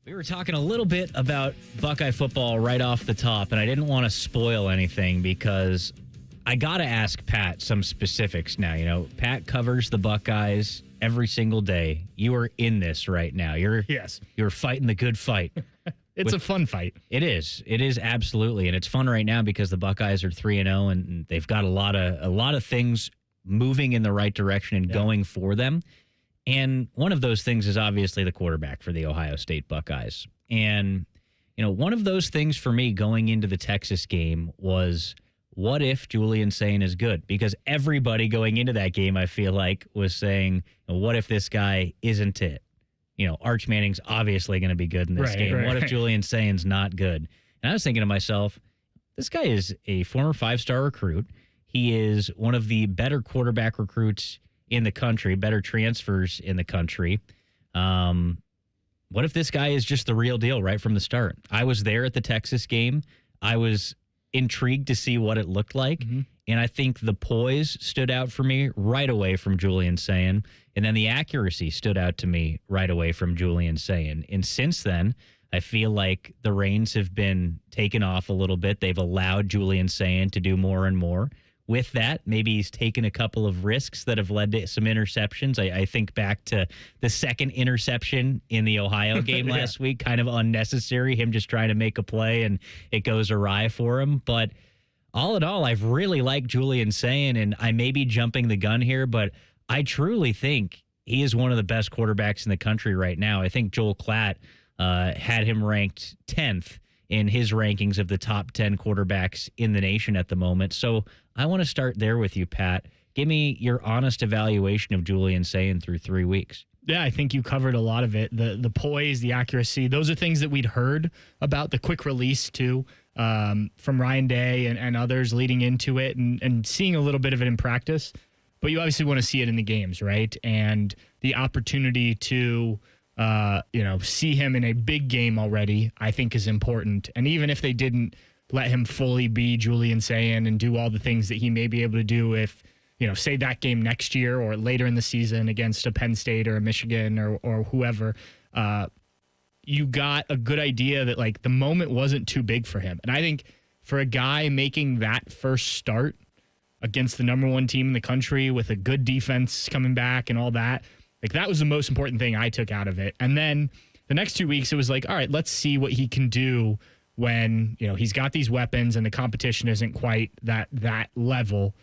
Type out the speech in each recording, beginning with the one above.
We were talking a little bit about Buckeye football right off the top, and I didn't want to spoil anything because I got to ask Pat some specifics now. You know, Pat covers the Buckeyes every single day. You are in this right now. You're fighting the good fight. It's a fun fight. It is. It is absolutely, and it's fun right now because the Buckeyes are 3-0, and they've got a lot of things moving in the right direction and going for them. And one of those things is obviously the quarterback for the Ohio State Buckeyes. And, you know, one of those things for me going into the Texas game was, what if Julian Sayin is good? Because everybody going into that game, I feel like, was saying, what if this guy isn't it? You know, Arch Manning's obviously going to be good in this game. What if Julian Sayin's not good? And I was thinking to myself, this guy is a former 5-star recruit. He is one of the better quarterback recruits in the country, better transfers in the country. What if this guy is just the real deal right from the start? I was there at the Texas game. I was intrigued to see what it looked like. Mm-hmm. And I think the poise stood out for me right away from Julian Sayin. And then the accuracy stood out to me right away from Julian Sayin. And since then, I feel like the reins have been taken off a little bit. They've allowed Julian Sayin to do more and more. With that, maybe he's taken a couple of risks that have led to some interceptions. I think back to the second interception in the Ohio game last week, kind of unnecessary, him just trying to make a play and it goes awry for him. But all in all, I've really liked Julian Sayin, and I may be jumping the gun here, but I truly think he is one of the best quarterbacks in the country right now. I think Joel Klatt had him ranked 10th in his rankings of the top 10 quarterbacks in the nation at the moment. So I want to start there with you, Pat. Give me your honest evaluation of Julian Sayin through 3 weeks. Yeah, I think you covered a lot of it. The poise, the accuracy, those are things that we'd heard about. The quick release, too, from Ryan Day and others leading into it and seeing a little bit of it in practice. But you obviously want to see it in the games, right? And the opportunity to see him in a big game already, I think is important. And even if they didn't let him fully be Julian Sayin and do all the things that he may be able to do if, say that game next year or later in the season against a Penn State or a Michigan or whoever, you got a good idea that like the moment wasn't too big for him. And I think for a guy making that first start against the number one team in the country with a good defense coming back and all that, like that was the most important thing I took out of it. And then the next 2 weeks, it was like, all right, let's see what he can do when, he's got these weapons and the competition isn't quite that level.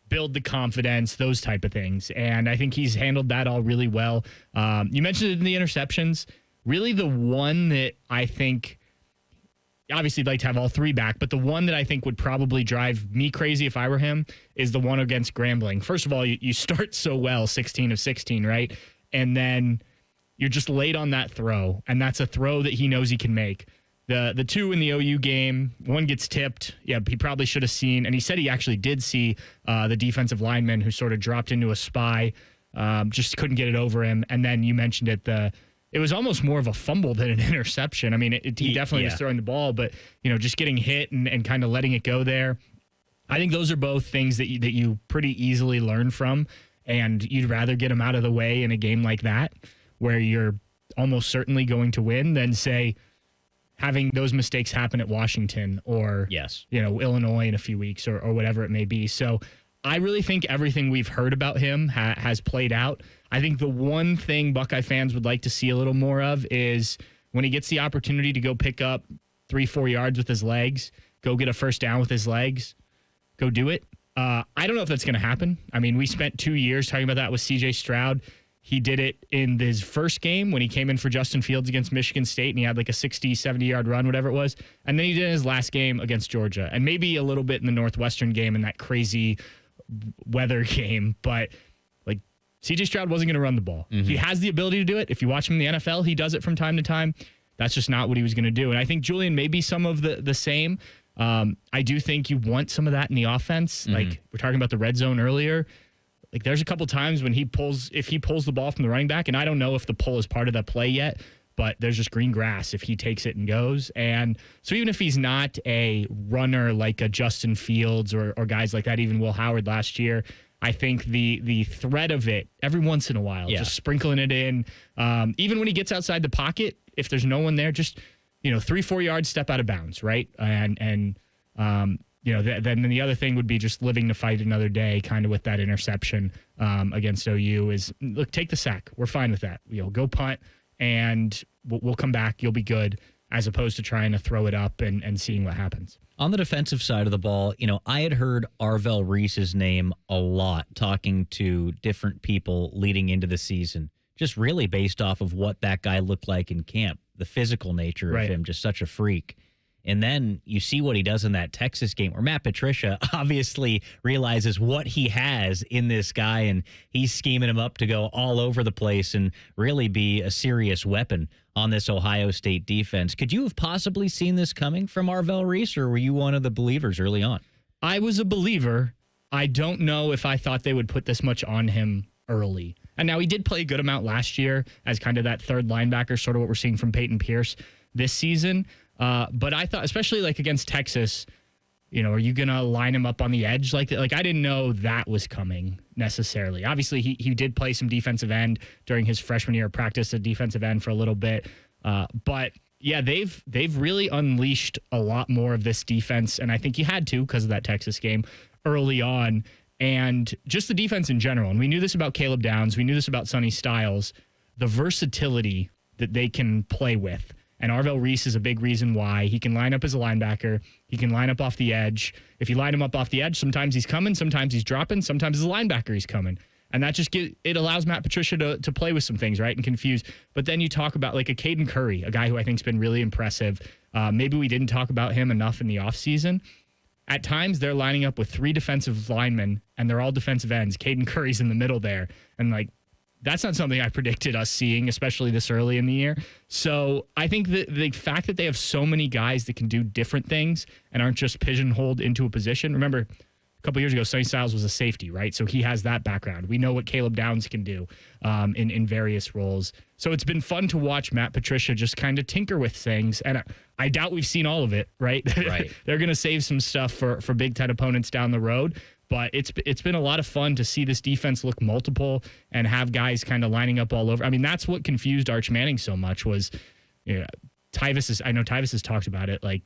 Build the confidence, those type of things. And I think he's handled that all really well. You mentioned it in the interceptions. Really the one that I think, obviously I'd like to have all three back, but the one that I think would probably drive me crazy if I were him is the one against Grambling. First of all, you start so well, 16 of 16, right? And then you're just late on that throw, and that's a throw that he knows he can make. The two in the OU game, one gets tipped. Yeah, he probably should have seen, and he said he actually did see the defensive lineman who sort of dropped into a spy, just couldn't get it over him. And then you mentioned it, it was almost more of a fumble than an interception. I mean, he definitely was throwing the ball, but just getting hit and kind of letting it go there. I think those are both things that you pretty easily learn from, and you'd rather get them out of the way in a game like that, where you're almost certainly going to win, than say having those mistakes happen at Washington or Illinois in a few weeks or whatever it may be. So I really think everything we've heard about him has played out. I think the one thing Buckeye fans would like to see a little more of is when he gets the opportunity to go pick up 3-4 yards with his legs, go get a first down with his legs, go do it. I don't know if that's going to happen. I mean, we spent 2 years talking about that with C.J. Stroud. He did it in his first game when he came in for Justin Fields against Michigan State, and he had like a 60, 70-yard run, whatever it was. And then he did it in his last game against Georgia, and maybe a little bit in the Northwestern game in that crazy weather game. But like C.J. Stroud wasn't going to run the ball. Mm-hmm. He has the ability to do it. If you watch him in the NFL, he does it from time to time. That's just not what he was going to do. And I think Julian may be some of the same. I do think you want some of that in the offense. Mm-hmm. Like we're talking about the red zone earlier. Like there's a couple times when if he pulls the ball from the running back, and I don't know if the pull is part of that play yet, but there's just green grass if he takes it and goes. And so even if he's not a runner like a Justin Fields or guys like that, even Will Howard last year, I think the threat of it every once in a while, just sprinkling it in, even when he gets outside the pocket, if there's no one there, just 3-4 yards, step out of bounds, right? And then the other thing would be just living to fight another day, kind of with that interception against OU is, look, take the sack. We're fine with that. Go punt, and we'll come back. You'll be good, as opposed to trying to throw it up and seeing what happens. On the defensive side of the ball, I had heard Arvell Reese's name a lot talking to different people leading into the season, just really based off of what that guy looked like in camp, the physical nature of him, just such a freak. And then you see what he does in that Texas game where Matt Patricia obviously realizes what he has in this guy, and he's scheming him up to go all over the place and really be a serious weapon on this Ohio State defense. Could you have possibly seen this coming from Arvell Reese, or were you one of the believers early on? I was a believer. I don't know if I thought they would put this much on him early. And now he did play a good amount last year as kind of that third linebacker, sort of what we're seeing from Peyton Pierce this season. But I thought, especially like against Texas, are you going to line him up on the edge like that? Like, I didn't know that was coming necessarily. Obviously, he did play some defensive end during his freshman year, practice at defensive end for a little bit. But yeah, they've really unleashed a lot more of this defense. And I think you had to because of that Texas game early on. And just the defense in general. And we knew this about Caleb Downs. We knew this about Sonny Styles. The versatility that they can play with. And Arvell Reese is a big reason why. He can line up as a linebacker. He can line up off the edge. If you line him up off the edge, sometimes he's coming, sometimes he's dropping, sometimes as a linebacker he's coming. And that just it allows Matt Patricia to play with some things, right, and confuse. But then you talk about like a Caden Curry, a guy who I think has been really impressive. Maybe we didn't talk about him enough in the offseason. At times, they're lining up with 3 defensive linemen, and they're all defensive ends. Caden Curry's in the middle there. And, that's not something I predicted us seeing, especially this early in the year. So I think that the fact that they have so many guys that can do different things and aren't just pigeonholed into a position. Remember, a couple years ago, Sonny Styles was a safety, right? So he has that background. We know what Caleb Downs can do in various roles. So it's been fun to watch Matt Patricia just kind of tinker with things. And I doubt we've seen all of it, right? Right. They're going to save some stuff for Big Ten opponents down the road. But it's been a lot of fun to see this defense look multiple and have guys kind of lining up all over. I mean, that's what confused Arch Manning so much was, Tyvis has talked about it. Like,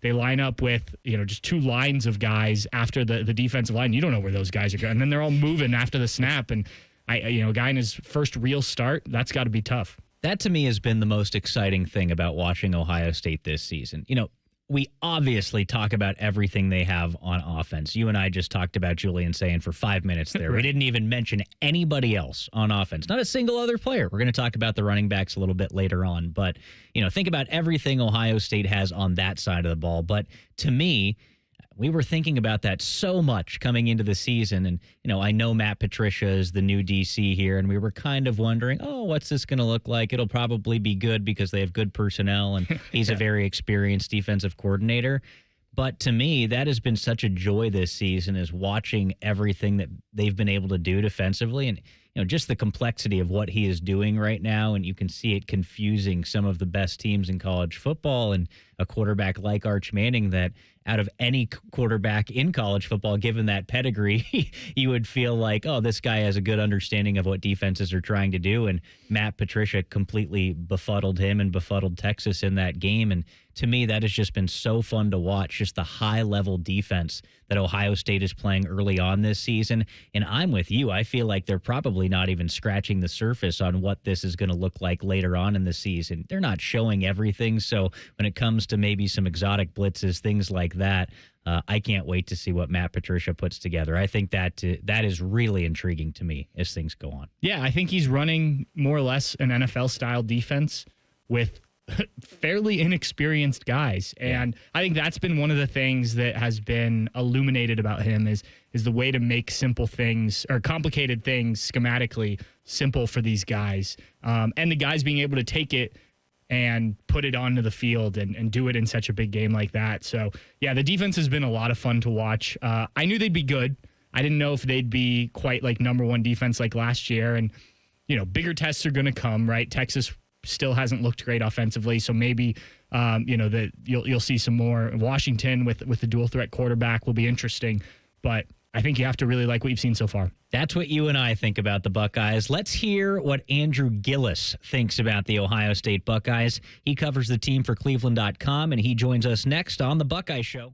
they line up with, just 2 lines of guys after the defensive line. You don't know where those guys are going. And then they're all moving after the snap. And, a guy in his first real start, that's got to be tough. That, to me, has been the most exciting thing about watching Ohio State this season. We obviously talk about everything they have on offense. You and I just talked about Julian Sayin for 5 minutes there. Right. We didn't even mention anybody else on offense. Not a single other player. We're going to talk about the running backs a little bit later on. But, think about everything Ohio State has on that side of the ball. But to me, we were thinking about that so much coming into the season. And, I know Matt Patricia is the new DC here, and we were kind of wondering, what's this going to look like? It'll probably be good because they have good personnel, and he's a very experienced defensive coordinator. But to me, that has been such a joy this season, is watching everything that they've been able to do defensively. And, just the complexity of what he is doing right now. And you can see it confusing some of the best teams in college football, and a quarterback like Arch Manning that out of any quarterback in college football, given that pedigree, you would feel like, this guy has a good understanding of what defenses are trying to do. And Matt Patricia completely befuddled him and befuddled Texas in that game. And to me, that has just been so fun to watch, just the high-level defense that Ohio State is playing early on this season. And I'm with you. I feel like they're probably not even scratching the surface on what this is going to look like later on in the season. They're not showing everything. So when it comes to maybe some exotic blitzes, things like that, I can't wait to see what Matt Patricia puts together. I think that is really intriguing to me as things go on. Yeah, I think he's running more or less an NFL-style defense with fairly inexperienced guys. And I think that's been one of the things that has been illuminated about him is the way to make simple things or complicated things schematically simple for these guys. And the guys being able to take it and put it onto the field and do it in such a big game like that. So, yeah, the defense has been a lot of fun to watch. I knew they'd be good. I didn't know if they'd be quite like number one defense like last year. And, bigger tests are going to come, right? Texas still hasn't looked great offensively, so maybe that you'll see some more. Washington with the dual threat quarterback will be interesting, but I think you have to really like what you've seen so far. That's what you and I think about the Buckeyes. Let's hear what Andrew Gillis thinks about the Ohio State Buckeyes. He covers the team for Cleveland.com, and he joins us next on The Buckeye Show.